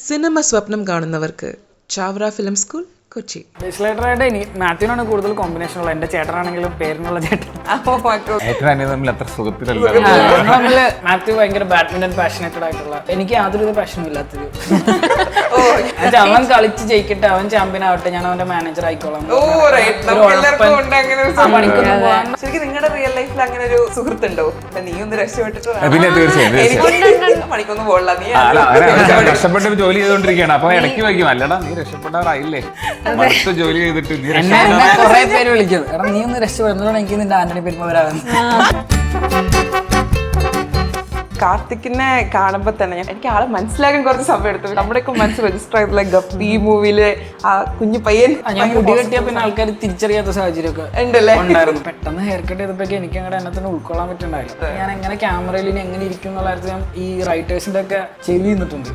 Cinema സ്വപ്നം കാണുന്നവർക്ക് Chavara film school Kochi. ബേസിലായിട്ടായിട്ട് ഇനി മാത്യുവിനാണ് കൂടുതൽ കോമ്പിനേഷൻ ഉള്ളത്. എന്റെ ചേട്ടനാണെങ്കിലും പേരിനുള്ള ചേട്ടൻ തമ്മില് മാത്യു ഭയങ്കര ബാഡ്മിന്റൺ പാഷനേറ്റഡ് ആയിട്ടുള്ള, എനിക്ക് യാതൊരു പാഷനും ഇല്ലാത്തത്. അവൻ കളിച്ച് ജയിക്കട്ടെ, അവൻ ചാമ്പ്യൻ ആവട്ടെ, ഞാൻ അവന്റെ മാനേജർ ആയിക്കോളാം. നിങ്ങളുടെ റിയൽ ലൈഫിൽ അങ്ങനെ ഒരു സുഹൃത്തുണ്ടോ? നീ ഒന്ന് രക്ഷപ്പെട്ടിട്ട് പണിക്കൊന്നും പോകണ്ട, നീ രക്ഷപ്പെട്ട് ജോലി ചെയ്തോണ്ടിരിക്കുകയാണ്. അപ്പൊ ഇടയ്ക്ക് വയ്ക്കും, അല്ലടാ നീ രക്ഷപ്പെടാറായില്ലേ, ജോലി ചെയ്തിട്ട് കുറെ പേര് വിളിക്കും, എടാ നീ ഒന്ന് രക്ഷപ്പെടുന്നതാണ് എനിക്ക് നിന്റെ ആന്റണി പെരുമ വരാൻ. കാർത്തിക്കിനെ കാണുമ്പോ തന്നെ എനിക്ക് ആളെ മനസ്സിലാക്കാൻ കുറച്ച് സമയം എടുത്തു. നമ്മുടെയൊക്കെ മനസ്സ് രജിസ്റ്റർ ചെയ്തില്ല ഗപ്പി മൂവിയില് ആ കുഞ്ഞു പയ്യൻ. ഞാൻ മുടി കെട്ടിയ പിന്നെ ആൾക്കാർ തിരിച്ചറിയാത്ത സാഹചര്യമൊക്കെ ഉണ്ടല്ലേ ഉണ്ടായിരുന്നു. പെട്ടെന്ന് ഹെയർ കട്ട് ചെയ്തപ്പോഴേക്കും എനിക്ക് അങ്ങനെ എന്നെ തന്നെ ഉൾക്കൊള്ളാൻ പറ്റുന്നുണ്ടായില്ല. ഞാൻ എങ്ങനെ ക്യാമറയിൽ ഇനി എങ്ങനെ ഇരിക്കും എന്നുള്ള കാര്യത്തിൽ ഞാൻ ഈ റൈറ്റേഴ്സിന്റെ ഒക്കെ ചെവി നിന്നിട്ടുണ്ട്.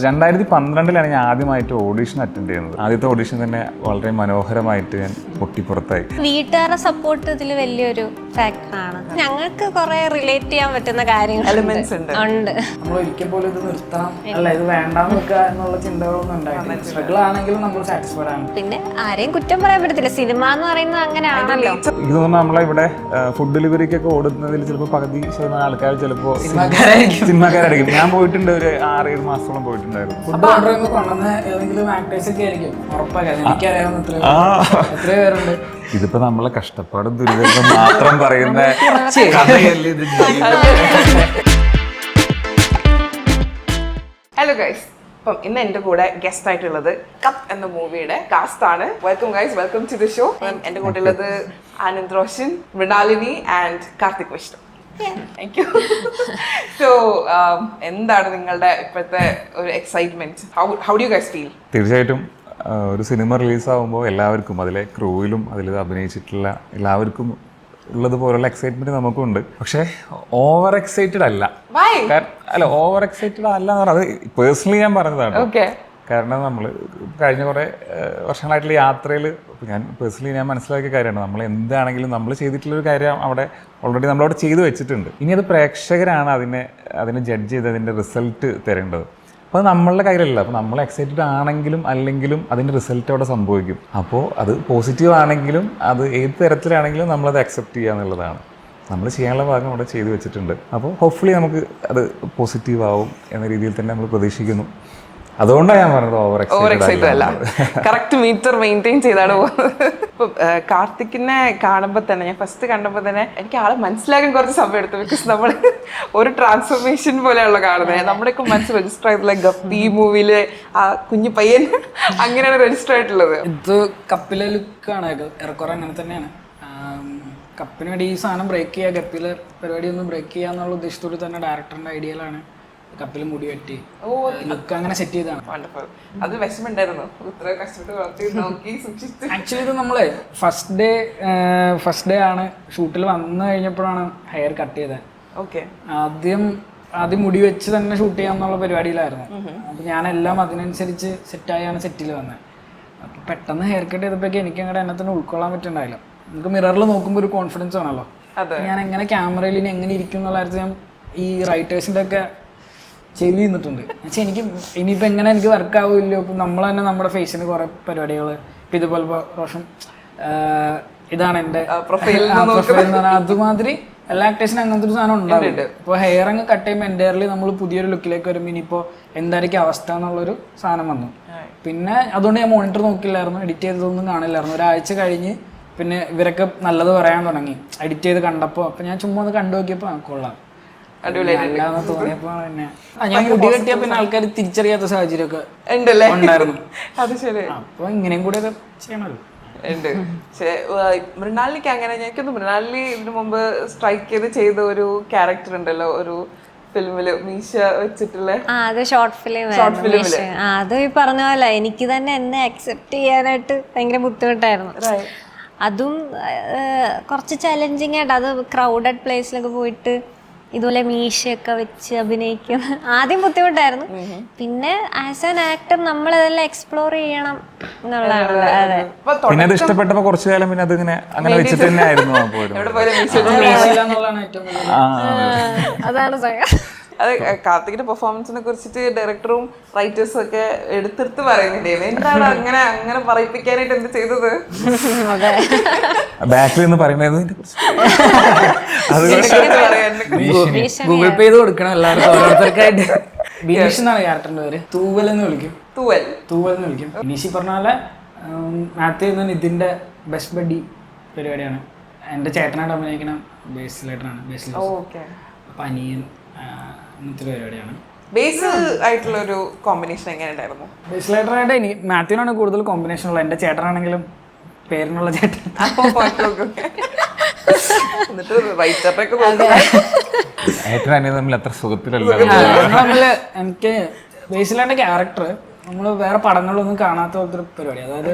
2012 ഞാൻ ആദ്യമായിട്ട് ഓഡീഷൻ അറ്റൻഡ് ചെയ്യുന്നത്. ആദ്യത്തെ ഓഡീഷൻ തന്നെ വളരെ മനോഹരമായിട്ട് ഞാൻ പൊട്ടിപ്പുറത്തായി. വീട്ടുകാരുടെ സപ്പോർട്ട് ഇതിൽ വലിയൊരു ഫാക്ടറാണ്. ഞങ്ങൾക്ക് കുറെ റിലേറ്റ് ചെയ്യാൻ പറ്റുന്ന കാര്യങ്ങൾ ഉണ്ട്. നമ്മൾ ഒരിക്കൽ പോലും ഇത് നിർത്തണം, അല്ല ഇത് വേണ്ടാന്ന് വെക്കുക എന്നുള്ള ചിന്തകളൊന്നും ഉണ്ടായിട്ടില്ല. സ്ട്രഗിൾ ആണെങ്കിലും നമ്മൾ സാറ്റിസ്ഫൈഡ് ആണ്. പിന്നെ ആരെയും കുറ്റം പറയാൻ പറ്റത്തില്ല, സിനിമ എന്ന് പറയുന്നത് അങ്ങനെയാണല്ലോ. എനിക്ക് തോന്നുന്നു നമ്മളെ ഇവിടെ ഫുഡ് ഡെലിവറിക്കൊക്കെ ഓടുന്നതിൽ ചിലപ്പോൾ പകുതി ശതമാനം ആൾക്കാർ ചിലപ്പോൾ സിനിമാക്കാരായിരിക്കും. ഞാൻ പോയിട്ടുണ്ട്, ഒരു 6-7 മാസത്തോളം പോയിട്ടുണ്ട്. ഫുഡ് ഓർഡർ ചെയ്യുമ്പോൾ കൊണ്ടുവന്ന ഏതെങ്കിലും ആക്ടേഴ്സ് ഒക്കെ ആയിരിക്കും ഉറപ്പാക്കാം. എനിക്കറിയാവുന്ന എത്ര പേരുണ്ട്. ഇതിപ്പോ നമ്മളെ കഷ്ടപ്പാടും ദുരിതം മാത്രം പറയുന്ന ഹലോ ഗൈസ്, അപ്പം ഇന്ന് എന്റെ കൂടെ ഗസ്റ്റ് ആയിട്ടുള്ളത് കപ്പ് എന്ന മൂവിയുടെ കാസ്റ്റ് ആണ്. Welcome guys, welcome to the show. എന്റെ കൂടെ ഉള്ളത് Anand Roshan, Mrinalini and Karthik Vishnu. Thank you. So, എന്താണ് നിങ്ങളുടെ ഇപ്പോഴത്തെ ഒരു excitement? How do you guys feel? തീർച്ചയായിട്ടും ഒരു സിനിമ റിലീസാകുമ്പോൾ എല്ലാവർക്കും, അതിലെ ക്രൂവിലും അതിൽ അഭിനയിച്ചിട്ടുള്ള എല്ലാവർക്കും ഉള്ളതുപോലുള്ള എക്സൈറ്റ്മെന്റ് നമുക്കുണ്ട്. പക്ഷേ ഓവർ എക്സൈറ്റഡ് അല്ല. അല്ല, ഓവർ എക്സൈറ്റഡ് അല്ല എന്ന് പറഞ്ഞാൽ അത് പേഴ്സണലി ഞാൻ പറഞ്ഞതാണ്. കാരണം നമ്മൾ കഴിഞ്ഞ കുറേ വർഷങ്ങളായിട്ടുള്ള യാത്രയിൽ ഞാൻ പേഴ്സണലി ഞാൻ മനസ്സിലാക്കിയ കാര്യമാണ്, നമ്മൾ എന്താണെങ്കിലും നമ്മൾ ചെയ്തിട്ടുള്ളൊരു കാര്യം അവിടെ ഓൾറെഡി നമ്മളവിടെ ചെയ്തു വെച്ചിട്ടുണ്ട്. ഇനി അത് പ്രേക്ഷകരാണ് അതിനെ ജഡ്ജ് ചെയ്ത് അതിൻ്റെ റിസൾട്ട് തരേണ്ടത്. അപ്പോൾ അത് നമ്മളുടെ കയ്യിലല്ല. അപ്പോൾ നമ്മൾ എക്സൈറ്റഡ് ആണെങ്കിലും അല്ലെങ്കിലും അതിൻ്റെ റിസൾട്ട് അവിടെ സംഭവിക്കും. അപ്പോൾ അത് പോസിറ്റീവ് ആണെങ്കിലും അത് ഏത് തരത്തിലാണെങ്കിലും നമ്മളത് അക്സെപ്റ്റ് ചെയ്യുക എന്നുള്ളതാണ്. നമ്മൾ ചെയ്യാനുള്ള ഭാഗം അവിടെ ചെയ്തു വെച്ചിട്ടുണ്ട്. അപ്പോൾ ഹോപ്പ്ഫുള്ളി നമുക്ക് അത് പോസിറ്റീവ് ആവും എന്ന രീതിയിൽ തന്നെ നമ്മൾ പ്രതീക്ഷിക്കുന്നു. അതുകൊണ്ടാണ് ഞാൻ പറഞ്ഞത് ഓവർ എക്സൈറ്റഡ് അല്ല, കറക്റ്റ് മീറ്റർ മെയിൻറ്റെയിൻ ചെയ്താണ് പോകുന്നത്. ഇപ്പൊ കാർത്തിക്കിനെ കാണുമ്പോൾ തന്നെ, ഞാൻ ഫസ്റ്റ് കണ്ടപ്പോൾ തന്നെ എനിക്ക് ആളെ മനസ്സിലാക്കാൻ കുറച്ച് സമയം എടുത്തു. ബിക്കോസ് നമ്മൾ ഒരു ട്രാൻസ്ഫോർമേഷൻ പോലെയുള്ള കാണുന്നത്. നമ്മുടെയൊക്കെ മനസ്സ് രജിസ്റ്റർ ചെയ്തില്ല ഗപ്പി മൂവിയില് ആ കുഞ്ഞു പയ്യൻ അങ്ങനെയാണ് രജിസ്റ്റർ ആയിട്ടുള്ളത്. ഇത് കപ്പിലെ ലുക്കാണ്, ഏറെക്കുറെ അങ്ങനെ തന്നെയാണ്. കപ്പിന് വേണ്ടി ഈ സാധനം ബ്രേക്ക് ചെയ്യുക, ഗപ്പിലെ പരിപാടി ഒന്ന് ബ്രേക്ക് ചെയ്യുക എന്നുള്ള ഉദ്ദേശത്തോടെ തന്നെ ഡയറക്ടറിന്റെ ഐഡിയയിലാണ് കപ്പിൽ മുടി വെട്ടി ലുക്ക് അങ്ങനെ സെറ്റ് ചെയ്താണ്. അത് വിഷമുണ്ടായിരുന്നു, ഇത്ര കഷ്ടപ്പെട്ട് നോക്കി സൂക്ഷിച്ചു. ആക്ച്വലി ഇത് നമ്മള് ഫസ്റ്റ് ഡേ ആണ് ഷൂട്ടിൽ വന്നു കഴിഞ്ഞപ്പോഴാണ് ഹെയർ കട്ട് ചെയ്തത്. ഓക്കെ, ആദ്യം മുടി വെച്ച് തന്നെ ഷൂട്ട് ചെയ്യാന്നുള്ള പരിപാടിയിലായിരുന്നു. അപ്പൊ ഞാനെല്ലാം അതിനനുസരിച്ച് സെറ്റായാണ് സെറ്റിൽ വന്നത്. അപ്പൊ പെട്ടെന്ന് ഹെയർ കട്ട് ചെയ്തപ്പോഴേക്കും എനിക്ക് അങ്ങനെ എന്നെ തന്നെ ഉൾക്കൊള്ളാൻ പറ്റുന്നുണ്ടായില്ല. നമുക്ക് മിററിൽ നോക്കുമ്പോൾ ഒരു കോൺഫിഡൻസ് ആണല്ലോ. ഞാൻ എങ്ങനെ ക്യാമറയിൽ ഇനി എങ്ങനെ ഇരിക്കും എന്നുള്ള കാര്യത്തിൽ ഞാൻ ഈ റൈറ്റേഴ്സിന്റെ ഒക്കെ ചെവി നിന്നിട്ടുണ്ട്. പക്ഷെ എനിക്ക് ഇനിയിപ്പോൾ എങ്ങനെ എനിക്ക് വർക്ക് ആവില്ലോ. ഇപ്പം നമ്മൾ തന്നെ നമ്മുടെ ഫേസിന് കുറേ പരിപാടികൾ, ഇപ്പം ഇതുപോലെ റോഷൻ ഇതാണ് എൻ്റെ പ്രൊഫൈൽ എന്ന് പറഞ്ഞാൽ അതുമാതിരി എല്ലാ ആക്ടേഴ്സിനും അങ്ങനത്തെ ഒരു സാധനം ഉണ്ടാവും. ഇപ്പോൾ ഹെയർ അങ്ങ് കട്ട് ചെയ്യുമ്പോൾ എൻ്റയർലി നമ്മൾ പുതിയൊരു ലുക്കിലേക്ക് വരുമ്പോൾ ഇനിയിപ്പോൾ എന്തായിരിക്കും അവസ്ഥ എന്നുള്ളൊരു സാധനം വന്നു. പിന്നെ അതുകൊണ്ട് ഞാൻ മോണിറ്റർ നോക്കില്ലായിരുന്നു, എഡിറ്റ് ചെയ്തതൊന്നും കാണില്ലായിരുന്നു. ഒരാഴ്ച കഴിഞ്ഞ് പിന്നെ ഇവരൊക്കെ നല്ലത് പറയാൻ തുടങ്ങി എഡിറ്റ് ചെയ്ത് കണ്ടപ്പോൾ. അപ്പം ഞാൻ ചുമ്മാ ഒന്ന് കണ്ടു നോക്കിയപ്പോൾ കൊള്ളാം, തോന്നിയപ്പോ പിന്നെ ഞാൻ മുടി കെട്ടിയ പിന്നെ ആൾക്കാർ തിരിച്ചറിയാത്ത സാഹചര്യമൊക്കെ ഉണ്ടായിരുന്നു. അത് ശരി. അപ്പൊ ഇങ്ങനെയും കൂടെ ചെയ്യണല്ലോ. ഉണ്ട്. പക്ഷേ മൃണാലിനിക്ക് അങ്ങനെ, എനിക്കൊന്ന് മൃണാലിനി ഇതിനു മുമ്പ് സ്ട്രൈക്ക് ചെയ്ത ഒരു ക്യാരക്ടർ ഉണ്ടല്ലോ ഒരു ഫിലിമില്, മീശ വെച്ചിട്ടുള്ള ഷോർട്ട് ഫിലിം. അത് ഈ പറഞ്ഞ പോലെ എനിക്ക് തന്നെ എന്നെ അക്സെപ്റ്റ് ചെയ്യാനായിട്ട് ഭയങ്കര ബുദ്ധിമുട്ടായിരുന്നു. അതും കുറച്ച് ചലഞ്ചിങ് ആയിട്ട്, അത് ക്രൗഡഡ് പ്ലേസിലൊക്കെ പോയിട്ട് ഇതുപോലെ മീശയൊക്കെ വെച്ച് അഭിനയിക്കും. ആദ്യം ബുദ്ധിമുട്ടായിരുന്നു, പിന്നെ ആസ് ആൻ ആക്ടർ നമ്മൾ അതെല്ലാം എക്സ്പ്ലോർ ചെയ്യണം എന്നുള്ളതാണ്. അതെ, പിന്നെ അത് ഇഷ്ടപ്പെട്ടപ്പോ കുറച്ചു കാലം പിന്നെ അതിങ്ങനെ അങ്ങനെ വെച്ചിട്ട് തന്നെ ആയിരുന്നു. അതാണ് അത് കാർത്തികിന്റെ പെർഫോമൻസിനെ കുറിച്ചിട്ട് ഡയറക്ടറും റൈറ്റേഴ്സും ഒക്കെ എടുത്തെടുത്ത് പറയുന്നുണ്ടായിരുന്നു. എന്താണ് അങ്ങനെ പറയിപ്പിക്കാനായിട്ട് എന്ത് ചെയ്തത്? ബാക്കിൽ നിന്ന് പറയുന്നത് ഗൂഗിൾ പേ ചെയ്ത് കൊടുക്കണം എല്ലാവർക്കും ഓരോരുത്തർക്കായിട്ട്. ബിനീഷ് എന്നാണ് ക്യാരക്ടറിന്റെ പേര്. തൂവൽ എന്ന് വിളിക്കും. തൂവൽ എന്ന് വിളിക്കും. ബിനീഷ് പറഞ്ഞ പോലെ മാത്യു എന്ന നിതിന്റെ ബെസ്റ്റ് ബഡി പരിപാടിയാണ്. എൻ്റെ ചേട്ടനായിട്ട് അഭിനയിക്കുന്ന ബേസിലേട്ടനാണ്. അപ്പൊ അനിയൻ അങ്ങനത്തെ ഒരു പരിപാടിയാണ്. ബേസിൽ ആയിട്ടുള്ള ഒരു കോമ്പിനേഷൻ എങ്ങനെ ഉണ്ടായിരുന്നു? ബേസിലേട്ടനായിട്ട് മാത്യുവിനാണ് കൂടുതൽ കോമ്പിനേഷൻ ഉള്ളത്. എൻ്റെ ചേട്ടനാണെങ്കിലും പേരിനുള്ള ചേട്ടൻ. എന്നിട്ട് റൈറ്ററൊക്കെ തമ്മിൽ അത്ര സുഖത്തിലല്ല. നമ്മള് എനിക്ക് ബേസിലേട്ടൻ്റെ ക്യാരക്ടർ നമ്മൾ വേറെ പടങ്ങളിലൊന്നും കാണാത്ത പോലത്തെ ഒരു പരിപാടി. അതായത്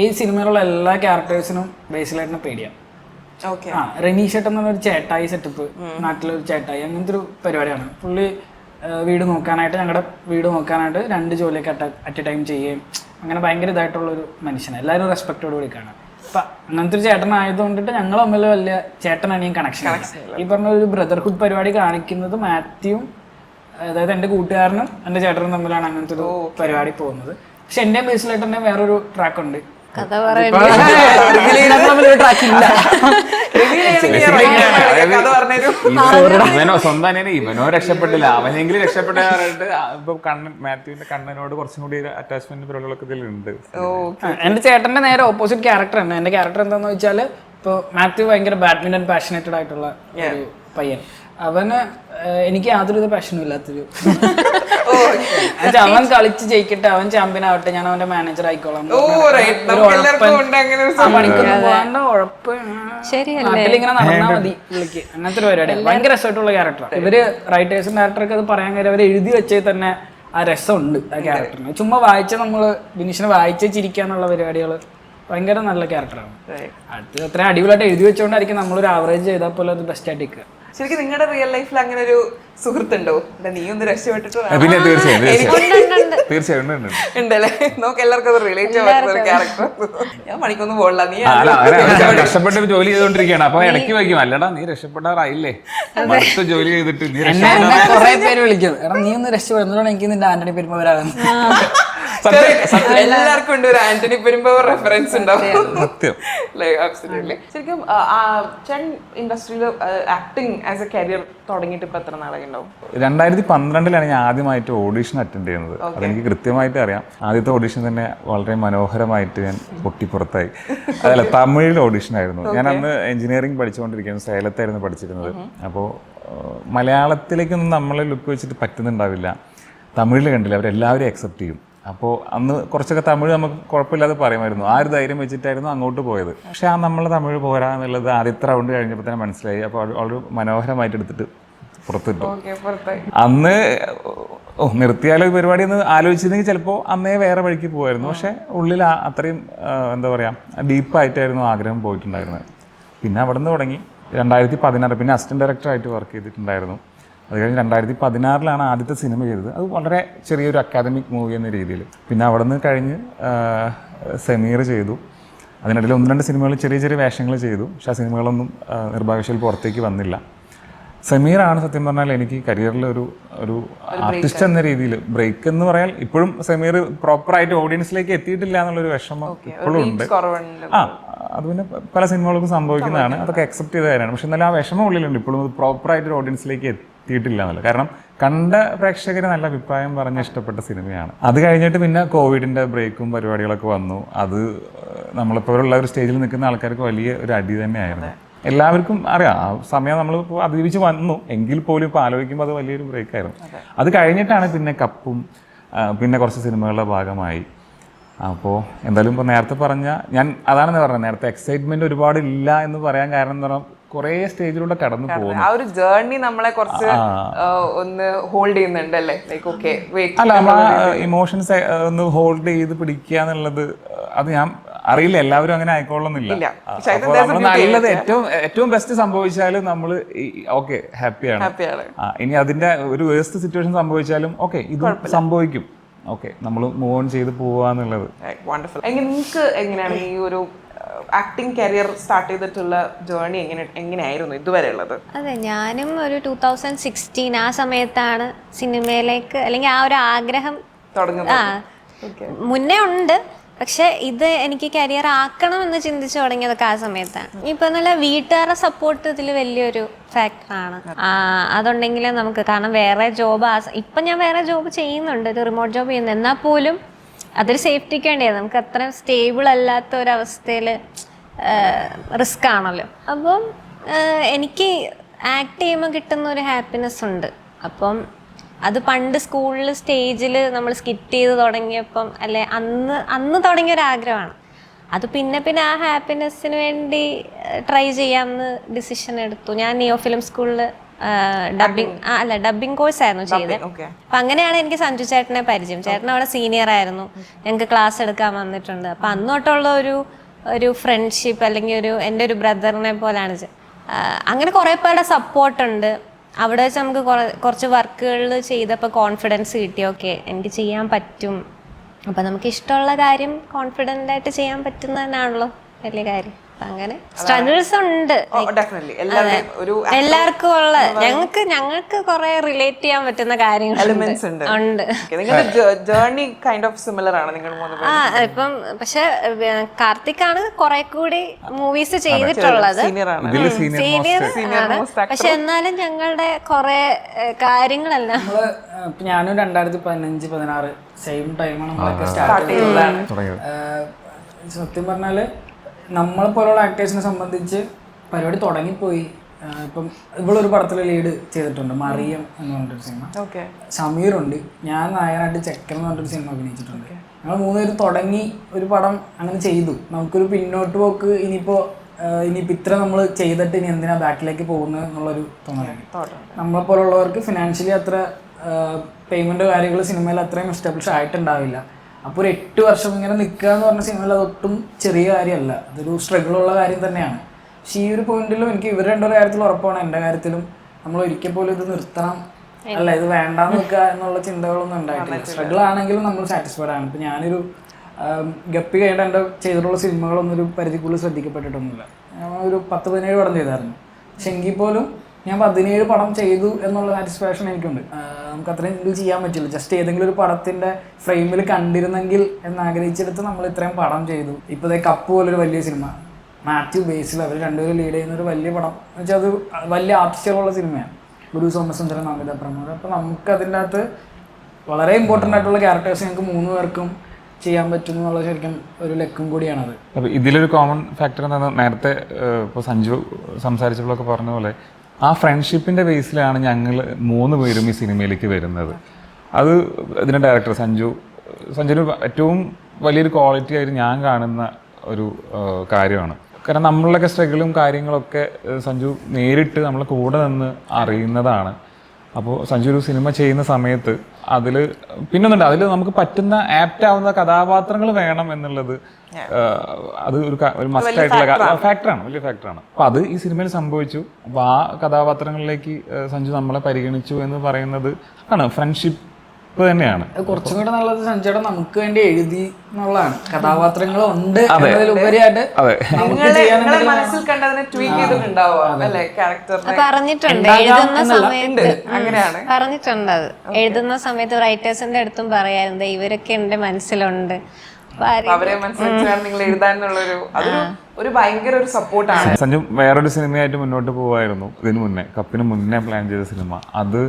ഈ സിനിമയിലുള്ള എല്ലാ ക്യാരക്ടേഴ്സിനും ബേസിലേട്ടനെ പേടിയാണ്. റെനീഷേട്ടൻ എന്ന് പറഞ്ഞൊരു ചേട്ടായി സെറ്റപ്പ്, നാട്ടിലൊരു ചേട്ടായി, അങ്ങനത്തെ ഒരു പരിപാടിയാണ്. പുള്ളി വീട് നോക്കാനായിട്ട്, ഞങ്ങളുടെ വീട് നോക്കാനായിട്ട് 2 ജോലിയൊക്കെ അറ്റ് എ ടൈം ചെയ്യുകയും അങ്ങനെ ഭയങ്കര ഇതായിട്ടുള്ളൊരു മനുഷ്യനാണ്. എല്ലാവരും റെസ്പെക്റ്റോട് കൂടി കാണാം. അപ്പം അങ്ങനത്തെ ഒരു ചേട്ടനായതുകൊണ്ടിട്ട് ഞങ്ങൾ തമ്മിൽ വലിയ ചേട്ടനാണ് ഈ കണക്ഷൻ. ഈ പറഞ്ഞ ഒരു ബ്രദർഹുഡ് പരിപാടി കാണിക്കുന്നത് മാത്യുവും, അതായത് എൻ്റെ കൂട്ടുകാരനും എൻ്റെ ചേട്ടനും തമ്മിലാണ് അങ്ങനത്തെ ഒരു പരിപാടി പോകുന്നത്. പക്ഷെ എൻ്റെ ബേസിലേട്ടൻ്റെ വേറൊരു ട്രാക്ക് ഉണ്ട്. കഥ ഇവനോ രക്ഷപ്പെട്ടില്ല, അവനെങ്കിലും രക്ഷപ്പെട്ട ഇപ്പൊ മാത്യുവിന്റെ കണ്ണനോട് കുറച്ചും കൂടി അറ്റാച്ച്മെന്റ് പരിപാടികളൊക്കെ ഇതിലുണ്ട്. എന്റെ ചേട്ടന്റെ നേരെ ഓപ്പോസിറ്റ് ക്യാരക്ടർ ആണ്. എന്റെ ക്യാരക്ടർ എന്താന്ന് വെച്ചാല്, ഇപ്പൊ മാത്യു ഭയങ്കര ബാഡ്മിന്റൺ പാഷനേറ്റഡ് ആയിട്ടുള്ള ഒരു പയ്യൻ. അവന് എനിക്ക് യാതൊരു പാഷനും ഇല്ലാത്തൊരു അവൻ കളിച്ച് ജയിക്കട്ടെ, അവൻ ചാമ്പ്യൻ ആവട്ടെ, ഞാൻ അവന്റെ മാനേജർ ആയിക്കോളാം, പണിക്കൊന്നും പോകാണ്ട് ഉഴപ്പ് നാട്ടിലിങ്ങനെ നടന്നാ മതി പുള്ളിക്ക്, അങ്ങനത്തെ ഒരു പരിപാടി. ഭയങ്കര രസമായിട്ടുള്ള ക്യാരക്ടർ. ഇവര് റൈറ്റേഴ്സും ഡയറക്ടർക്ക് അത് പറയാൻ കാര്യം അവർ എഴുതി വെച്ചേ തന്നെ ആ രസമുണ്ട് ആ ക്യാരക്ടറിന്. ചുമ്മാ വായിച്ച നമ്മള് ബിനീഷിനെ വായിച്ചേ ചിരിക്കാനുള്ള പരിപാടികള് ഭയങ്കര നല്ല ക്യാരക്ടറാണ്. അത് അത്രയും അടിപൊളിയായിട്ട് എഴുതി വെച്ചോണ്ടായിരിക്കും നമ്മളൊരു ആവറേജ് ചെയ്താൽ പോലെ അത് ബെസ്റ്റ് ആയിട്ട് നിൽക്കുക. ശരിക്കും നിങ്ങളുടെ റിയൽ ലൈഫിൽ അങ്ങനെ ഒരു സുഹൃത്തുണ്ടോ? നീ ഒന്ന് രക്ഷപ്പെട്ടിട്ട് പിന്നെ തീർച്ചയായും ഉണ്ടല്ലേ? നമുക്ക് എല്ലാവർക്കും അത് റിലേറ്റ് ചെയ്യാൻ പറ്റുന്ന ഒരു ക്യാരക്ടർ. ഞാൻ പണിക്കൊന്നും പോകണ്ട, നീ കഷ്ടപ്പെട്ട് ജോലി ചെയ്തോണ്ടിരിക്കുകയാണ്. അപ്പൊ ഇടയ്ക്ക് വയ്ക്കും, അല്ലടാ നീ രക്ഷപ്പെടാറായില്ലേ, അടുത്ത ജോലി ചെയ്തിട്ട് നീ കുറെ പേര് വിളിക്കും, എടാ നീ ഒന്ന് രക്ഷപ്പെടുന്നതാണ് എനിക്ക് നിന്റെ ആന്റണി പെരുമ്പ വരാൻ. എല്ലാവർക്കും ഉണ്ട് ഒരു ആന്റണി പെരുമ്പാവൂർ റെഫറൻസ് ഉണ്ടാവും. ശരിക്കും ഇൻഡസ്ട്രിയിൽ ആക്ടിങ് ആസ് എ കരിയർ തുടങ്ങിയിട്ട് ഇപ്പൊ എത്ര നാളെ ഉണ്ടാവും? 2012 ഞാൻ ആദ്യമായിട്ട് ഓഡീഷൻ അറ്റൻഡ് ചെയ്യുന്നത്. അതെനിക്ക് കൃത്യമായിട്ട് അറിയാം. ആദ്യത്തെ ഓഡീഷൻ തന്നെ വളരെ മനോഹരമായിട്ട് ഞാൻ പൊട്ടിപ്പുറത്തായി. അതല്ല, തമിഴിൽ ഓഡീഷൻ ആയിരുന്നു. ഞാൻ അന്ന് എഞ്ചിനീയറിംഗ് പഠിച്ചുകൊണ്ടിരിക്കുന്നത്, സേലത്തായിരുന്നു പഠിച്ചിരുന്നത്. അപ്പോൾ മലയാളത്തിലേക്കൊന്നും നമ്മളെ ലുക്ക് വെച്ചിട്ട് പറ്റുന്നുണ്ടാവില്ല. തമിഴിൽ കണ്ടില്ല, അവരെല്ലാവരും അക്സെപ്റ്റ് ചെയ്യും. അപ്പോൾ അന്ന് കുറച്ചൊക്കെ തമിഴ് നമുക്ക് കുഴപ്പമില്ലാതെ പറയുമായിരുന്നു. ആ ഒരു ധൈര്യം വെച്ചിട്ടായിരുന്നു അങ്ങോട്ട് പോയത്. പക്ഷേ നമ്മൾ തമിഴ് പോരാ എന്നുള്ളത് ആദ്യത്തെ റൗണ്ട് കഴിഞ്ഞപ്പോൾ തന്നെ മനസ്സിലായി. അപ്പോൾ വളരെ മനോഹരമായിട്ട് എടുത്തിട്ട് പുറത്തിട്ടു. അന്ന് നിർത്തിയാലോ ഈ പരിപാടി എന്ന് ആലോചിച്ചിരുന്നെങ്കിൽ ചിലപ്പോൾ അന്നേ വേറെ വഴിക്ക് പോകുമായിരുന്നു. പക്ഷേ ഉള്ളിൽ അത്രയും എന്താ പറയുക, ഡീപ്പായിട്ടായിരുന്നു ആഗ്രഹം പോയിട്ടുണ്ടായിരുന്നത്. പിന്നെ അവിടെ നിന്ന് തുടങ്ങി 2016 പിന്നെ അസിസ്റ്റന്റ് ഡയറക്ടറായിട്ട് വർക്ക് ചെയ്തിട്ടുണ്ടായിരുന്നു. അത് കഴിഞ്ഞ് 2016 ആദ്യത്തെ സിനിമ ചെയ്തത്. അത് വളരെ ചെറിയൊരു അക്കാദമിക് മൂവി എന്ന രീതിയിൽ. പിന്നെ അവിടെ നിന്ന് കഴിഞ്ഞ് സെമീർ ചെയ്തു. അതിനിടയിൽ 1-2 സിനിമകൾ ചെറിയ ചെറിയ വേഷങ്ങൾ ചെയ്തു. പക്ഷേ ആ സിനിമകളൊന്നും നിർഭാഗ്യവശാൽ പുറത്തേക്ക് വന്നില്ല. സമീറാണ് സത്യം പറഞ്ഞാൽ എനിക്ക് കരിയറിൽ ഒരു ആർട്ടിസ്റ്റ് എന്ന രീതിയിൽ ബ്രേക്ക് എന്ന് പറയാൻ. ഇപ്പോഴും സമീർ പ്രോപ്പറായിട്ട് ഓഡിയൻസിലേക്ക് എത്തിയിട്ടില്ല എന്നുള്ളൊരു വിഷമം ഇപ്പോഴും ഉണ്ട്. അത് പിന്നെ പല സിനിമകൾക്കും സംഭവിക്കുന്നതാണ്, അതൊക്കെ അക്സെപ്റ്റ് ചെയ്ത കാര്യമാണ്. പക്ഷെ എന്നാലും ആ വിഷമം ഉള്ളിലുണ്ട്. ഇപ്പോഴും അത് പ്രോപ്പറായിട്ട് ഒരു ഓഡിയൻസിലേക്ക് എത്തിയിട്ടില്ല എന്നുള്ളത്. കാരണം കണ്ട പ്രേക്ഷകർ നല്ല അഭിപ്രായം പറഞ്ഞ് ഇഷ്ടപ്പെട്ട സിനിമയാണ്. അത് കഴിഞ്ഞിട്ട് പിന്നെ കോവിഡിൻ്റെ ബ്രേക്കും പരിപാടികളൊക്കെ വന്നു. അത് നമ്മളിപ്പോഴുള്ള ഒരു സ്റ്റേജിൽ നിൽക്കുന്ന ആൾക്കാർക്ക് വലിയ ഒരു അടി തന്നെയായിരുന്നു. എല്ലാവർക്കും അറിയാം ആ സമയം നമ്മൾ അതിജീവിച്ച് വന്നു. എങ്കിൽ പോലും ഇപ്പോൾ ആലോചിക്കുമ്പോൾ അത് വലിയൊരു ബ്രേക്കായിരുന്നു. അത് കഴിഞ്ഞിട്ടാണ് പിന്നെ കപ്പും പിന്നെ കുറച്ച് സിനിമകളുടെ ഭാഗമായി. അപ്പോൾ എന്തായാലും ഇപ്പോൾ നേരത്തെ ഞാൻ അതാണെന്ന് പറഞ്ഞത്, നേരത്തെ എക്സൈറ്റ്മെന്റ് ഒരുപാട് ഇല്ല എന്ന് പറയാൻ കാരണം എന്ന് പറഞ്ഞാൽ കുറേ സ്റ്റേജിലൂടെ കടന്നു പോകുന്നു. ആ ഒരു ജേർണി നമ്മളെ കുറച്ച് ഒന്ന് ഹോൾഡ് ചെയ്യുന്നുണ്ട് അല്ലേ? അല്ല, നമ്മൾ ഇമോഷൻസ് ഒന്ന് ഹോൾഡ് ചെയ്ത് പിടിക്കുക എന്നുള്ളത് അത് ഞാൻ അറിയില്ല, എല്ലാവരും അങ്ങനെ ആയിക്കോളുന്നില്ല. അപ്പോൾ നമ്മൾ നല്ലത് ഏറ്റവും ബെസ്റ്റ് സംഭവിച്ചാലും നമ്മൾ ഓക്കെ ഹാപ്പിയാണ്. ഇനി അതിന്റെ ഒരു വേസ്റ്റ് സിറ്റുവേഷൻ സംഭവിച്ചാലും ഓക്കെ ഇത് സംഭവിക്കും, ഓക്കെ നമ്മൾ മൂവ് ഓൺ ചെയ്ത് പോവാന്നുള്ളത്. നിങ്ങൾക്ക് എങ്ങനെയാണ് ഈ ഒരു ആക്ടിങ് കരിയർ സ്റ്റാർട്ട് ചെയ്തിട്ടുള്ള ജേർണി എങ്ങനെയായിരുന്നു ഇതുവരെ ഉള്ളത്? അതെ, ഞാനും ഒരു 2016 ആ സമയത്താണ് സിനിമയിലേക്ക്, അല്ലെങ്കിൽ ആ ഒരു ആഗ്രഹം മുന്നേ ഉണ്ട്. പക്ഷെ ഇത് എനിക്ക് കരിയർ ആക്കണം എന്ന് ചിന്തിച്ചു തുടങ്ങിയതൊക്കെ ആ സമയത്താണ്. ഇപ്പൊ നല്ല വീട്ടുകാരുടെ സപ്പോർട്ട് ഇതിൽ വലിയൊരു ഫാക്ടറാണ്. അതുണ്ടെങ്കിൽ നമുക്ക്, കാരണം വേറെ ജോബ് ഇപ്പൊ ഞാൻ വേറെ ജോബ് ചെയ്യുന്നുണ്ട്, ഒരു റിമോട്ട് ജോബ് ചെയ്യുന്നു, എന്നാൽ പോലും അതൊരു സേഫ്റ്റിക്ക് വേണ്ടിയാണ്. നമുക്ക് അത്ര സ്റ്റേബിൾ അല്ലാത്ത ഒരവസ്ഥയിൽ റിസ്ക് ആണല്ലോ. അപ്പം എനിക്ക് ആക്ട് ചെയ്യുമ്പോൾ കിട്ടുന്ന ഒരു ഹാപ്പിനെസ് ഉണ്ട്. അപ്പം അത് പണ്ട് സ്കൂളിൽ സ്റ്റേജിൽ നമ്മൾ സ്കിറ്റ് ചെയ്ത് തുടങ്ങിയപ്പം, അല്ലെ അന്ന് തുടങ്ങിയൊരാഗ്രഹമാണ്. അത് പിന്നെ ആ ഹാപ്പിനെസ്സിന് വേണ്ടി ട്രൈ ചെയ്യാമെന്ന് ഡിസിഷൻ എടുത്തു. ഞാൻ നിയോ ഫിലിം സ്കൂളിൽ ഡബിങ് കോഴ്സ് ആയിരുന്നു ചെയ്തത്. അപ്പം അങ്ങനെയാണ് എനിക്ക് സഞ്ജു ചേട്ടനെ പരിചയം. ചേട്ടൻ അവിടെ സീനിയർ ആയിരുന്നു, ഞങ്ങൾക്ക് ക്ലാസ് എടുക്കാൻ വന്നിട്ടുണ്ട്. അപ്പം അന്ന് തൊട്ടുള്ള ഒരു ഫ്രണ്ട്ഷിപ്പ്, അല്ലെങ്കിൽ എൻ്റെ ഒരു ബ്രദറിനെ പോലെയാണ്. അങ്ങനെ കുറേ പേരുടെ സപ്പോർട്ടുണ്ട്. അവിടെ വെച്ച് നമുക്ക് കുറച്ച് വർക്കുകളിൽ ചെയ്തപ്പോൾ കോൺഫിഡൻസ് കിട്ടി. ഓക്കെ, എനിക്ക് ചെയ്യാൻ പറ്റും. അപ്പം നമുക്ക് ഇഷ്ടമുള്ള കാര്യം കോൺഫിഡൻ്റ് ആയിട്ട് ചെയ്യാൻ പറ്റുന്നതന്നാണല്ലോ വലിയ കാര്യം. അങ്ങനെ സ്ട്രഗിൾസ് ഉണ്ട് എല്ലാവർക്കും ഉള്ള. ഞങ്ങൾക്ക് കുറെ റിലേറ്റ് ചെയ്യാൻ പറ്റുന്ന കാര്യങ്ങളുണ്ട്. ഇപ്പം പക്ഷെ കാർത്തിക്കാണ് കുറെ കൂടി മൂവീസ് ചെയ്തിട്ടുള്ളത്, സീനിയർ ആണ്. പക്ഷെ എന്നാലും ഞങ്ങളുടെ കുറെ കാര്യങ്ങളെല്ലാം ഞാനും 2015-16 സെയിം ടൈമാണ് നമ്മളൊക്കെ സ്റ്റാർട്ട് ചെയ്തത്. സത്യം പറഞ്ഞാല് നമ്മളെ പോലുള്ള ആക്ടേഴ്സിനെ സംബന്ധിച്ച് പരിപാടി തുടങ്ങിപ്പോയി. ഇപ്പം ഇവളൊരു പടത്തിൽ ലീഡ് ചെയ്തിട്ടുണ്ട്, മറിയം എന്ന് പറഞ്ഞിട്ടൊരു സിനിമ. സമീറുണ്ട്, ഞാൻ നായനായിട്ട് ചെക്കൻ എന്ന് പറഞ്ഞിട്ടൊരു സിനിമ അഭിനയിച്ചിട്ടുണ്ട്. ഞങ്ങൾ 3 പേര് തുടങ്ങി ഒരു പടം അങ്ങനെ ചെയ്തു. നമുക്കൊരു പിന്നോട്ട് പോക്ക് ഇനിയിപ്പോൾ ഇത്ര നമ്മൾ ചെയ്തിട്ട് ഇനി എന്തിനാ ബാക്കിലേക്ക് പോകുന്നത് എന്നുള്ളൊരു തോന്നലാണ്. നമ്മളെ പോലുള്ളവർക്ക് ഫിനാൻഷ്യലി അത്ര പേയ്മെൻറ്റ് കാര്യങ്ങൾ സിനിമയിൽ അത്രയും എസ്റ്റാബ്ലിഷ് ആയിട്ടുണ്ടാവില്ല. അപ്പോൾ ഒരു 8 വർഷം ഇങ്ങനെ നിൽക്കുക എന്ന് പറഞ്ഞ സിനിമയിൽ അതൊട്ടും ചെറിയ കാര്യമല്ല, അതൊരു സ്ട്രഗിളുള്ള കാര്യം തന്നെയാണ്. പക്ഷേ ഈ ഒരു പോയിന്റിലും എനിക്ക് ഇവർ രണ്ടൊരു കാര്യത്തിൽ ഉറപ്പാണ്, എൻ്റെ കാര്യത്തിലും നമ്മൾ ഒരിക്കൽ പോലും ഇത് നിർത്തണം, അല്ല ഇത് വേണ്ടാന്ന് വെക്കുക എന്നുള്ള ചിന്തകളൊന്നും ഉണ്ടായിട്ടില്ല. സ്ട്രഗിൾ ആണെങ്കിലും നമ്മൾ സാറ്റിസ്ഫൈഡ് ആണ്. ഇപ്പം ഞാനൊരു ഗപ്പി കഴിഞ്ഞിട്ട് എൻ്റെ ചെയ്തിട്ടുള്ള സിനിമകളൊന്നും ഒരു പരിധിക്കുള്ളിൽ ശ്രദ്ധിക്കപ്പെട്ടിട്ടൊന്നുമില്ല. ഞാൻ ഒരു 10-17 പടം ചെയ്തായിരുന്നു. പക്ഷെ എങ്കിൽ പോലും ഞാൻ 17 പടം ചെയ്തു എന്നുള്ള സാറ്റിസ്ഫാക്ഷൻ എനിക്കുണ്ട്. നമുക്ക് അത്രയും ഇത് ചെയ്യാൻ പറ്റില്ല. ജസ്റ്റ് ഏതെങ്കിലും ഒരു പടത്തിൻ്റെ ഫ്രെയിമിൽ കണ്ടിരുന്നെങ്കിൽ എന്നാഗ്രഹിച്ചെടുത്ത് നമ്മൾ ഇത്രയും പടം ചെയ്തു. ഇപ്പോൾ ഇതേ കപ്പ് പോലൊരു വലിയ സിനിമ, മാത്യു ബേസിൽ അവർ രണ്ടുപേരും ലീഡ് ചെയ്യുന്ന ഒരു വലിയ പടം എന്ന് വെച്ചാൽ അത് വലിയ ആർട്ടിസ്റ്റുകളുള്ള സിനിമയാണ്. ഗുരു സോമസുന്ദരൻ, നമിത പ്രമോദ്. അപ്പോൾ നമുക്ക് അതിൻ്റെ അകത്ത് വളരെ ഇമ്പോർട്ടൻ്റ് ആയിട്ടുള്ള ക്യാരക്ടേഴ്സ് ഞങ്ങൾക്ക് 3 പേർക്കും ചെയ്യാൻ പറ്റും എന്നുള്ള ശരിക്കും ഒരു ലക്കും കൂടിയാണത്. അപ്പോൾ ഇതിലൊരു കോമൺ ഫാക്ടർ എന്താണ്, നേരത്തെ ഇപ്പോൾ സഞ്ജു സംസാരിച്ചപ്പോഴൊക്കെ പറഞ്ഞ പോലെ ആ ഫ്രണ്ട്ഷിപ്പിൻ്റെ ബേസിലാണ് ഞങ്ങൾ 3 പേരും ഈ സിനിമയിലേക്ക് വരുന്നത്. അത് ഇതിൻ്റെ ഡയറക്ടർ സഞ്ജുവിന് ഏറ്റവും വലിയൊരു ക്വാളിറ്റി ആയിട്ട് ഞാൻ കാണുന്ന ഒരു കാര്യമാണ്. കാരണം നമ്മളുടെയൊക്കെ സ്ട്രഗിളും കാര്യങ്ങളൊക്കെ സഞ്ജു നേരിട്ട് നമ്മളെ കൂടെ നിന്ന് അറിയുന്നതാണ്. അപ്പോൾ സഞ്ജു ഒരു സിനിമ ചെയ്യുന്ന സമയത്ത് അതിൽ പിന്നൊന്നുണ്ട്, അതിൽ നമുക്ക് പറ്റുന്ന ആപ്റ്റ് ആവുന്ന കഥാപാത്രങ്ങൾ വേണം എന്നുള്ളത് അത് ഒരു മസ്റ്റ് ആയിട്ടുള്ള ഫാക്ടറാണ്, വലിയ ഫാക്ടറാണ്. അപ്പോൾ അത് ഈ സിനിമയിൽ സംഭവിച്ചു. അപ്പോൾ ആ കഥാപാത്രങ്ങളിലേക്ക് സഞ്ജു നമ്മളെ പരിഗണിച്ചു എന്ന് പറയുന്നത് ആണ് ഫ്രണ്ട്ഷിപ്പ് തന്നെയാണ്. കുറച്ചും കൂടെ നല്ലത് സഞ്ജയുടെ നമുക്ക് വേണ്ടി എഴുതി എന്നുള്ളതാണ്. കഥാപാത്രങ്ങളുണ്ട് എന്നതിലുപരിയായിട്ട് പറഞ്ഞിട്ടുണ്ട് എഴുതുന്ന സമയത്ത് റൈറ്റേഴ്സിന്റെ അടുത്തും പറയാറുണ്ട് ഇവരൊക്കെ എന്റെ മനസ്സിലുണ്ട്. അവരെ മനസ്സിലാക്കിയാണ് നിങ്ങൾ എഴുതാനുള്ളൊരു ഒരു ഭയങ്കര ഒരു സപ്പോർട്ടാണ്. സഞ്ജു വേറൊരു സിനിമയായിട്ട് മുന്നോട്ട് പോവായിരുന്നു. ഇതിന് മുന്നേ കപ്പിന് മുന്നേ പ്ലാൻ ചെയ്ത സിനിമ, അത്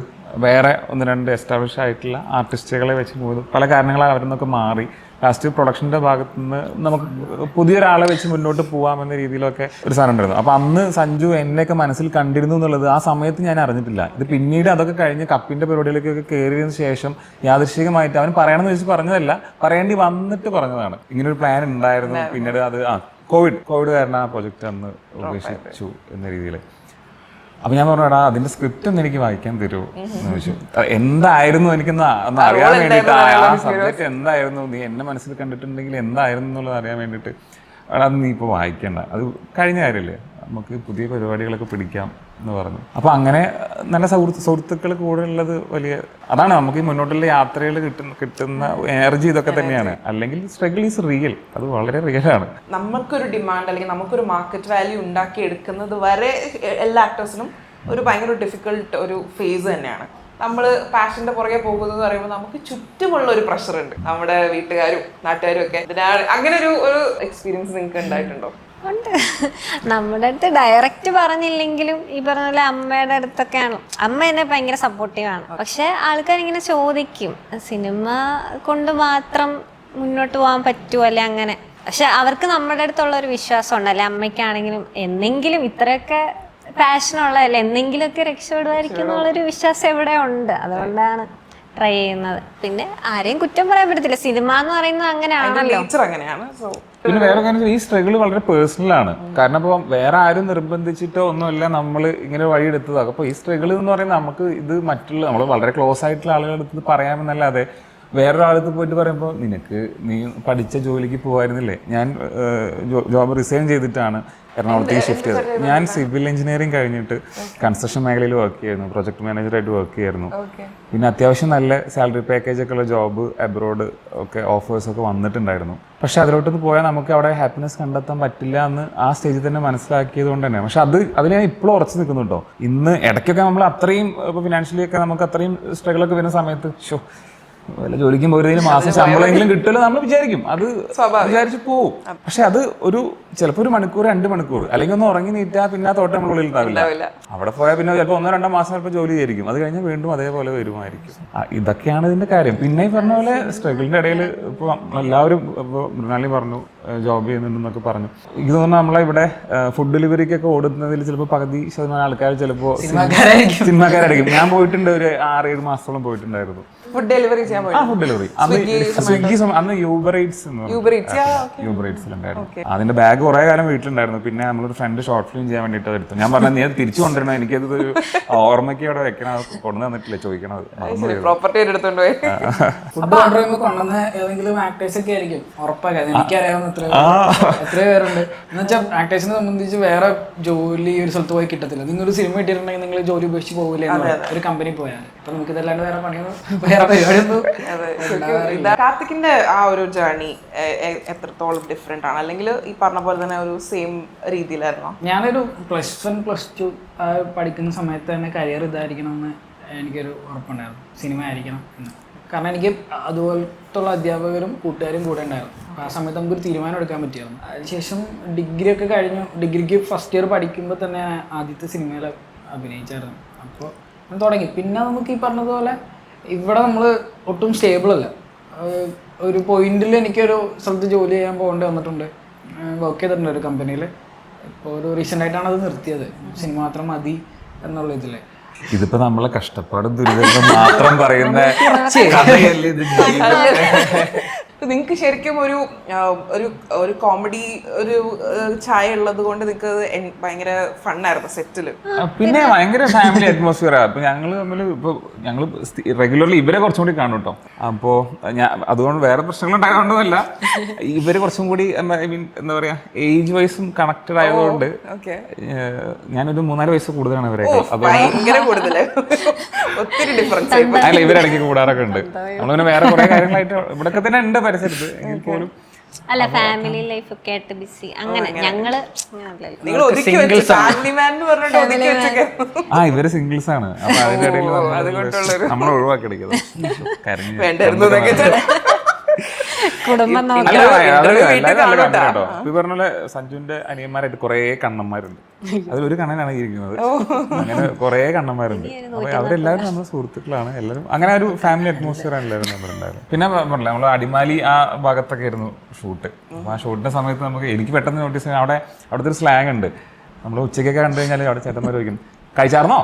വേറെ 1-2 എസ്റ്റാബ്ലിഷ് ആയിട്ടുള്ള ആർട്ടിസ്റ്റുകളെ വെച്ച് പോയത് പല കാരണങ്ങളാൽ അവരിന്നൊക്കെ മാറി. ലാസ്റ്റ് പ്രൊഡക്ഷൻ്റെ ഭാഗത്തു നിന്ന് നമുക്ക് പുതിയൊരാളെ വെച്ച് മുന്നോട്ട് പോകാമെന്ന രീതിയിലൊക്കെ ഒരു സാധനം ഉണ്ടായിരുന്നു. അപ്പോൾ അന്ന് സഞ്ജു എന്നെയൊക്കെ മനസ്സിൽ കണ്ടിരുന്നു എന്നുള്ളത് ആ സമയത്ത് ഞാൻ അറിഞ്ഞിട്ടില്ല. ഇത് പിന്നീട് അതൊക്കെ കഴിഞ്ഞ് കപ്പിൻ്റെ പരിപാടിയിലേക്കൊക്കെ കയറിയതിന് ശേഷം യാദൃശ്ചികമായിട്ട് അവൻ പറയണമെന്ന് വെച്ച് പറഞ്ഞതല്ല, പറയേണ്ടി വന്നിട്ട് പറഞ്ഞതാണ്. ഇങ്ങനൊരു പ്ലാൻ ഉണ്ടായിരുന്നു. പിന്നീട് അത് കോവിഡ് കാരണം ആ പ്രൊജക്റ്റ് അന്ന് ഉപേക്ഷിച്ചു എന്ന രീതിയിൽ. അപ്പോൾ ഞാൻ പറഞ്ഞു, അതിന്റെ സ്ക്രിപ്റ്റ് ഒന്ന് എനിക്ക് വായിക്കാൻ തരുമോ എന്ന് ചോദിച്ചു. എന്തായിരുന്നു എനിക്കൊന്ന് അറിയാൻ വേണ്ടിയിട്ട്, ആ സബ്ജക്റ്റ് എന്തായിരുന്നു, നീ എന്നെ മനസ്സിൽ കണ്ടിട്ടുണ്ടെങ്കിൽ എന്തായിരുന്നു എന്നുള്ളത് അറിയാൻ വേണ്ടിയിട്ട്. അത് നീ ഇപ്പോൾ വായിക്കണ്ട, അത് കഴിഞ്ഞ കാര്യമല്ലേ, നമുക്ക് പുതിയ പരിപാടികളൊക്കെ പിടിക്കാം എന്ന് പറഞ്ഞു. അപ്പോൾ അങ്ങനെ നല്ല സുഹൃത്തുക്കൾ കൂടെ ഉള്ളത് വലിയ അതാണ് നമുക്ക് ഈ മുന്നോട്ടുള്ള യാത്രയിൽ കിട്ടുന്ന എനർജി ഇതൊക്കെ തന്നെയാണ്. അല്ലെങ്കിൽ സ്ട്രഗിൾ ഈസ് റിയൽ, അത് വളരെ റിയലാണ്. നമുക്കൊരു ഡിമാൻഡ് അല്ലെങ്കിൽ നമുക്കൊരു മാർക്കറ്റ് വാല്യൂ ഉണ്ടാക്കി എടുക്കുന്നത് വരെ എല്ലാ ആക്ടേഴ്സിനും ഒരു ഭയങ്കര ഡിഫിക്കൾട്ട് ഒരു ഫേസ് തന്നെയാണ്. നമ്മൾ പാഷന്റെ പുറകെ പോകുന്നത് പറയുമ്പോൾ നമുക്ക് ചുറ്റുമുള്ള ഒരു പ്രഷർ ഉണ്ട്, നമ്മുടെ വീട്ടുകാരും നാട്ടുകാരും ഒക്കെ. അങ്ങനെ ഒരു എക്സ്പീരിയൻസ് നിങ്ങൾക്ക് ഉണ്ടായിട്ടുണ്ടോ? ഉണ്ട്. നമ്മുടെ അടുത്ത് ഡയറക്റ്റ് പറഞ്ഞില്ലെങ്കിലും ഈ പറഞ്ഞ പോലെ അമ്മയുടെ അടുത്തൊക്കെയാണ്. അമ്മ എന്നെ ഭയങ്കര സപ്പോർട്ടീവാണ്. പക്ഷെ ആൾക്കാരിങ്ങനെ ചോദിക്കും സിനിമ കൊണ്ട് മാത്രം മുന്നോട്ട് പോകാൻ പറ്റുമോ അല്ലെ അങ്ങനെ. പക്ഷെ അവർക്ക് നമ്മുടെ അടുത്തുള്ള ഒരു വിശ്വാസം ഉണ്ടല്ലേ, അമ്മയ്ക്കാണെങ്കിലും എന്തെങ്കിലും ഇത്രയൊക്കെ പാഷനുള്ളതല്ലേ, എന്തെങ്കിലുമൊക്കെ രക്ഷപ്പെടുമായിരിക്കും എന്നുള്ളൊരു വിശ്വാസം എവിടെ ഉണ്ട്. അതുകൊണ്ടാണ് ട്രൈ ചെയ്യുന്നത്. പിന്നെ ആരെയും കുറ്റം പറയാൻ പറ്റത്തില്ല, സിനിമ എന്ന് പറയുന്നത് അങ്ങനെയാണല്ലോ. പിന്നെ വേറെ കാര്യം ഈ സ്ട്രഗിൾ വളരെ പേഴ്സണൽ ആണ്. കാരണം ഇപ്പോൾ വേറെ ആരും നിർബന്ധിച്ചിട്ടോ ഒന്നുമല്ല നമ്മൾ ഇങ്ങനെ വഴിയെടുത്തതാണ്. അപ്പോൾ ഈ സ്ട്രഗിൾ എന്ന് പറയുന്നത് നമുക്ക് ഇത് മറ്റുള്ള നമ്മൾ വളരെ ക്ലോസ് ആയിട്ടുള്ള ആളുകളുടെ അടുത്ത് പറയാമെന്നല്ലാതെ വേറൊരാളടുത്ത് പോയിട്ട് പറയുമ്പോൾ നീ പഠിച്ച ജോലിക്ക് പോകുമായിരുന്നില്ലേ. ഞാൻ ജോബ് റിസൈൻ ചെയ്തിട്ടാണ് എറണാകുളത്തേക്ക് ഷിഫ്റ്റ് ചെയ്തത്. ഞാൻ സിവിൽ എഞ്ചിനീയറിംഗ് കഴിഞ്ഞിട്ട് കൺസ്ട്രക്ഷൻ മേഖലയിൽ വർക്ക് ചെയ്യായിരുന്നു, പ്രൊജക്ട് മാനേജറായിട്ട് വർക്ക് ചെയ്യായിരുന്നു. പിന്നെ അത്യാവശ്യം നല്ല സാലറി പാക്കേജ് ഒക്കെ ഉള്ള ജോബ് അബ്രോഡ് ഒക്കെ ഓഫേഴ്സ് ഒക്കെ വന്നിട്ടുണ്ടായിരുന്നു. പക്ഷെ അതിലോട്ടൊന്ന് പോയാൽ നമുക്ക് അവിടെ ഹാപ്പിനെസ് കണ്ടെത്താൻ പറ്റില്ല എന്ന് ആ സ്റ്റേജിൽ തന്നെ മനസ്സിലാക്കിയത് കൊണ്ട് തന്നെ. പക്ഷെ അതിൽ ഞാൻ ഇപ്പോഴും ഉറച്ചു നിൽക്കുന്നുണ്ടോ. ഇന്ന് ഇടയ്ക്കൊക്കെ നമ്മൾ അത്രയും ഇപ്പോൾ ഫിനാൻഷ്യലി ഒക്കെ നമുക്ക് അത്രയും സ്ട്രഗിളൊക്കെ വരുന്ന സമയത്ത് വല്ല ജോലിക്കും പോയതിന് മാസം ശമ്പളമെങ്കിലും കിട്ടുമല്ലോ നമ്മൾ വിചാരിക്കും, അത് വിചാരിച്ച് പോവും. പക്ഷെ അത് ചിലപ്പോൾ ഒരു മണിക്കൂർ 2 മണിക്കൂർ അല്ലെങ്കിൽ ഒന്ന് ഉറങ്ങി നീറ്റാ പിന്നെ ആ തോട്ടം നമ്മളുള്ളിൽ ഉണ്ടാവില്ല. അവിടെ പോയാൽ പിന്നെ ചിലപ്പോൾ 1-2 മാസം ചിലപ്പോൾ ജോലി ചെയ്യായിരിക്കും, അത് കഴിഞ്ഞാൽ വീണ്ടും അതേപോലെ വരുമായിരിക്കും. ഇതൊക്കെയാണ് ഇതിന്റെ കാര്യം. പിന്നെ ഈ പറഞ്ഞ പോലെ സ്ട്രഗിളിന്റെ ഇടയിൽ ഇപ്പോൾ എല്ലാവരും ഇപ്പോൾ മൃണാലി പറഞ്ഞു ജോബ് ചെയ്യുന്നുണ്ടെന്നൊക്കെ പറഞ്ഞു. എനിക്ക് തോന്നുന്നു നമ്മളെ ഇവിടെ ഫുഡ് ഡെലിവറിക്കൊക്കെ ഓടുന്നതിൽ ചിലപ്പോൾ 50% ആൾക്കാർ ചിലപ്പോൾ സിനിമാക്കാരായിരിക്കും. ഞാൻ പോയിട്ടുണ്ട്, ഒരു 6-7 മാസത്തോളം പോയിട്ടുണ്ടായിരുന്നു ഫുഡ് ഡെലിവറി ചെയ്യാൻ. ഫുഡ് ഡെലിവറി സ്വിഗ്ഗി അന്ന് യൂബറൈറ്റ്സിലുണ്ടായിരുന്നു. അതിന്റെ ബാഗ് കുറെ കാലം വീട്ടിലുണ്ടായിരുന്നു. പിന്നെ നമ്മളൊരു ഫ്രണ്ട് ഷോർട്ട് ഫിലിം ചെയ്യാൻ വേണ്ടിയിട്ട് എടുത്തു. ഞാൻ പറഞ്ഞു നീ അത് തിരിച്ചു കൊണ്ടുവരണം, എനിക്കത് ഒരു ഓർമ്മയ്ക്ക് അവിടെ വെക്കണം, കൊണ്ടു തന്നിട്ടില്ല ചോദിക്കണത്. പ്രോപ്പർട്ടി എടുത്തോണ്ട് പോയി ഫുഡ് ഓർഡർ ചെയ്യുമ്പോൾ കൊണ്ടുവന്ന ഏതെങ്കിലും ആക്ടേഴ്സ് ഒക്കെ ആയിരിക്കും ഉറപ്പാക്കാം. എനിക്കറിയാവുന്ന എത്രയോ പേരുണ്ട് എന്ന് വെച്ചാൽ ആക്ടേഴ്സിനെ സംബന്ധിച്ച് വേറെ ജോലി ഒരു സ്ഥലത്ത് പോയി കിട്ടത്തില്ല. നിങ്ങളൊരു സിനിമ കിട്ടിയിട്ടുണ്ടെങ്കിൽ നിങ്ങൾ ജോലി ഉപേക്ഷിച്ച് പോകില്ലേ ഒരു കമ്പനി പോയാൽ. അപ്പൊ നമുക്ക് ഇതല്ലാണ്ട് വേറെ പണിയൊന്നും കാർത്തിക്കിന്റെ ആ ഒരു ജേർണി എത്രത്തോളം ഡിഫറെന്റ് ആണ്, അല്ലെങ്കിൽ ഈ പറഞ്ഞ പോലെ തന്നെ ഒരു സെയിം രീതിയിലായിരുന്നോ? ഞാനൊരു +1 +2 പഠിക്കുന്ന സമയത്ത് തന്നെ കരിയർ ഇതായിരിക്കണം എന്ന് എനിക്കൊരു ഉറപ്പുണ്ടായിരുന്നു, സിനിമ ആയിരിക്കണം എന്ന്. കാരണം എനിക്ക് അതുപോലത്തുള്ള അധ്യാപകരും കൂട്ടുകാരും കൂടെ ഉണ്ടായിരുന്നു. അപ്പോൾ ആ സമയത്ത് നമുക്കൊരു തീരുമാനം എടുക്കാൻ പറ്റിയായിരുന്നു. അതിനുശേഷം ഡിഗ്രി ഒക്കെ കഴിഞ്ഞു. ഡിഗ്രിക്ക് ഫസ്റ്റ് ഇയർ പഠിക്കുമ്പോൾ തന്നെ ആദ്യത്തെ സിനിമയിൽ അഭിനയിച്ചായിരുന്നു. അപ്പോൾ ഞാൻ തുടങ്ങി. പിന്നെ നമുക്ക് ഈ പറഞ്ഞതുപോലെ ഇവിടെ നമ്മൾ ഒട്ടും സ്റ്റേബിൾ അല്ല. ഒരു പോയിന്റിൽ എനിക്കൊരു സ്ഥലത്ത് ജോലി ചെയ്യാൻ പോകേണ്ടി വന്നിട്ടുണ്ട്. വർക്ക് ചെയ്തിട്ടുണ്ട് ഒരു കമ്പനിയിൽ. ഇപ്പോൾ ഒരു റീസെൻ്റായിട്ടാണ് അത് നിർത്തിയത്. സിനിമ മാത്രം മതി എന്നുള്ള ഇതിൽ. ഇതിപ്പോ നമ്മളെ കഷ്ടപ്പാടും ദുരിതം മാത്രം പറയുന്ന നിങ്ങൾക്ക് ശരിക്കും ഒരു കോമഡി ഒരു ചായ ഉള്ളത് കൊണ്ട് നിങ്ങൾക്ക് ഭയങ്കര ഫണ്ണായിരുന്നു സെറ്റില്. പിന്നെ ഭയങ്കര ഫാമിലി അറ്റ്മോസ്ഫിയർ. അപ്പൊ ഞങ്ങൾ റെഗുലർലി ഇവരെ കുറച്ചും കൂടി കാണും കേട്ടോ. അപ്പോ അതുകൊണ്ട് വേറെ പ്രശ്നങ്ങൾ ഉണ്ടായതുകൊണ്ടല്ല, ഇവര് കുറച്ചും കൂടി എന്താ പറയാ ഏജ് വൈസും കണക്റ്റഡ് ആയതുകൊണ്ട് ഞാനൊരു 3-4 വയസ്സ് കൂടുതലാണ് ഇവരെ. അല്ല ഇവരിടയ്ക്ക് കൂടാറൊക്കെ ഉണ്ട്. നമ്മളിങ്ങനെ വേറെ കുറെ കാര്യങ്ങളായിട്ട് ഇവിടൊക്കെ തന്നെ ഉണ്ട് പരിസരത്ത്. എങ്കിൽ പോലും അല്ല ഫാമിലി ലൈഫ് ഒക്കെ ആയിട്ട് ബിസി അങ്ങനെ. ഞങ്ങള് ഇവര് സിംഗിൾസ് ആണ്. അപ്പൊ അതിന്റെ ഇടയിൽ നമ്മൾ ഒഴിവാക്കി എടുക്കുന്നത് കേട്ടോ. ഈ പറഞ്ഞ പോലെ സഞ്ജുവിന്റെ അനിയന്മാരായിട്ട് കുറെ കണ്ണന്മാരുണ്ട്. അതിലൊരു കണ്ണനാണ് ഇരിക്കുന്നത്. അങ്ങനെ കുറെ കണ്ണന്മാരുണ്ട്. അപ്പൊ അവരെല്ലാവരും നമ്മുടെ സുഹൃത്തുക്കളാണ്. എല്ലാവരും അങ്ങനെ ഒരു ഫാമിലി അറ്റ്മോസ്ഫിയർ ആണ് എല്ലാവരും നമ്മളുണ്ടായിരുന്നു. പിന്നെ പറഞ്ഞില്ല നമ്മൾ അടിമാലി ആ ഭാഗത്തൊക്കെ ആയിരുന്നു ഷൂട്ട്. അപ്പൊ ആ ഷൂട്ടിന്റെ സമയത്ത് എനിക്ക് പെട്ടെന്ന് നോട്ടീസ് ചെയ്യാൻ അവിടുത്തെ ഒരു സ്ലാങ് ഉണ്ട്. നമ്മൾ ഉച്ചയ്ക്കൊക്കെ കണ്ടു കഴിഞ്ഞാൽ അവിടെ ചേട്ടന്മാർ ചോദിക്കും കഴിച്ചാർന്നോ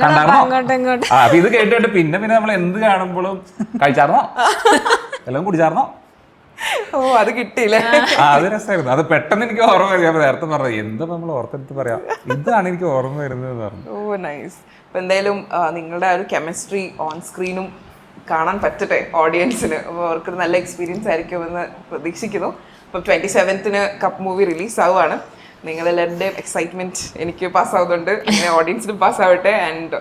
കണ്ടാർന്നോ. അപ്പൊ ഇത് കേട്ടിട്ട് പിന്നെ നമ്മൾ എന്ത് കാണുമ്പോഴും കഴിച്ചാർന്നോ എല്ലാം കുടിച്ചാർന്നോ. അത് കിട്ടിയില്ലേ? അത് രസമായിരുന്നു. അത് പെട്ടെന്ന് എനിക്ക് ഓർമ്മ വരിക. നേരത്തെ പറഞ്ഞു എന്താ നമ്മൾ ഓർത്തെടുത്ത് പറയാം, ഇതാണ് എനിക്ക് ഓർമ്മ വരുന്നത് പറഞ്ഞു. നൈസ്. അപ്പൊ എന്തായാലും നിങ്ങളുടെ ഒരു കെമിസ്ട്രി ഓൺ സ്ക്രീനും കാണാൻ പറ്റട്ടെ ഓഡിയൻസിന്. അപ്പോൾ അവർക്കൊരു നല്ല എക്സ്പീരിയൻസ് ആയിരിക്കുമെന്ന് പ്രതീക്ഷിക്കുന്നു. അപ്പം 27th കപ്പ് മൂവി റിലീസ് ആവുകയാണ്. നിങ്ങളെല്ലാവരുടെയും എക്സൈറ്റ്മെന്റ് എനിക്ക് പാസ്സാവുന്നുണ്ട്, അങ്ങനെ ഓഡിയൻസിനും പാസ്സാവട്ടെ. ആൻഡ്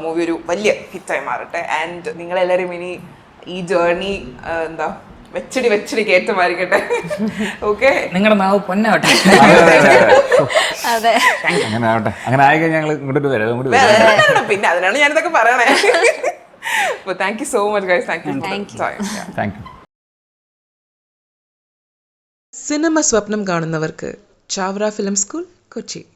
മൂവി ഒരു വലിയ ഹിറ്റായി മാറട്ടെ. ആൻഡ് നിങ്ങളെല്ലാവരും ഇനി ഈ ജേർണി എന്താ വെച്ചടി കയറ്റമായിരിക്കട്ടെ. ഓക്കെ, നിങ്ങളുടെ നാവ് പൊന്നാവട്ടെ. അതെ, അങ്ങനെ ആവട്ടെ. അങ്ങനെ ആയി കഴിഞ്ഞാൽ ഞങ്ങൾ ഇങ്ങോട്ട് വരാം. പിന്നെ അതിനാണ് ഞാനിതൊക്കെ പറയണേ. Thank you so much guys. Thank you. Thank you. Cinema സ്വപ്നം കാണുന്നവർക്ക് ചാവറ ഫിലിം സ്കൂൾ, കൊച്ചി.